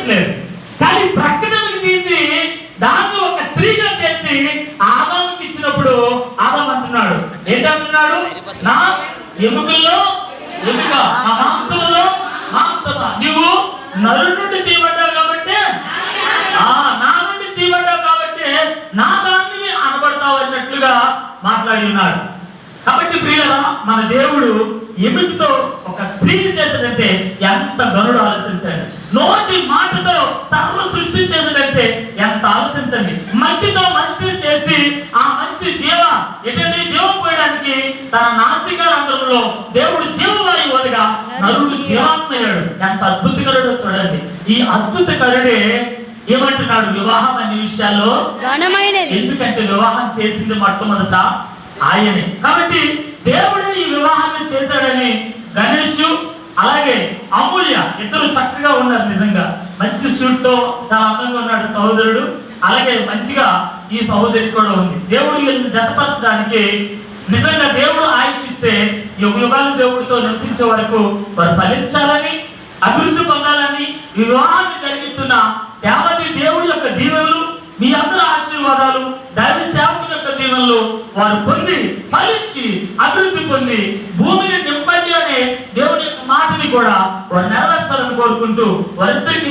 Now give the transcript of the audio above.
అంగీకరించలేదు. కానీ ప్రకటనకు తీసి దాన్ని ఒక స్త్రీగా చేసి ఆదాముకి ఇచ్చినప్పుడు ఆదాం అంటున్నాడు, ఏంటంటున్నాడు? నా ఎముకల్లో ఎముక, నా మాంసంలో మాంసమా, నీవు నరుడి నుండి తీయబడ్డావు కాబట్టి, నా నుండి తీయబడ్డావు కాబట్టి నా దాన్ని అనబడతావు అన్నట్లుగా మాట్లాడి ఉన్నాడు. కాబట్టి ప్రియులారా, మన దేవుడు ఎముకతో ఒక స్త్రీని చేశాడంటే ఎంత గనుడు ఆలోచించండి. నోటి మాటతో సర్వ సృష్టి చేశాడంటే ఎంత ఆలోచించండి. మట్టితో మనిషిని చేసి ఆ మనిషి జీవం పోయడానికి తన నాసికారంధ్రంలో దేవుడు జీవవాయువు వదగా నరుడు జీవాత్మయ్యాడు. ఎంత అద్భుతకరుడో చూడండి. ఈ అద్భుతకరుడే ఏమంటున్నాడు? వివాహం అనే విషయాల్లో ఘనమైనది. ఎందుకంటే వివాహం చేసింది మొట్టమొదట ఆయనే. కాబట్టి దేవుడే ఈ వివాహాన్ని చేశాడని గణేష్ అలాగే అమూల్య ఇద్దరు చక్కగా ఉన్నారు. నిజంగా మంచి సూట్ తో చాలా అందంగా ఉన్నాడు సహోదరుడు. అలాగే మంచిగా ఈ సహోదరి కూడా ఉంది. దేవుడు వీళ్ళని జతపరచడానికి నిజంగా దేవుడు ఆయుషిస్తే యుగాలు దేవుడితో నివసించే వరకు వారు ఫలించాలని, అభివృద్ధి పొందాలని ఈ వివాహాన్ని జరిగిస్తున్న యావతి దేవుడి యొక్క దీవెనలు, మీ అందరి ఆశీర్వాదాలు, దైవ సేవకుల యొక్క దీవెనలు వారు పొంది ఫలించి అభివృద్ధి పొంది భూమిని నింపండి అనే దేవుడి యొక్క మాటని కూడా వారు నెరవేర్చాలని కోరుకుంటూ వారిద్దరికి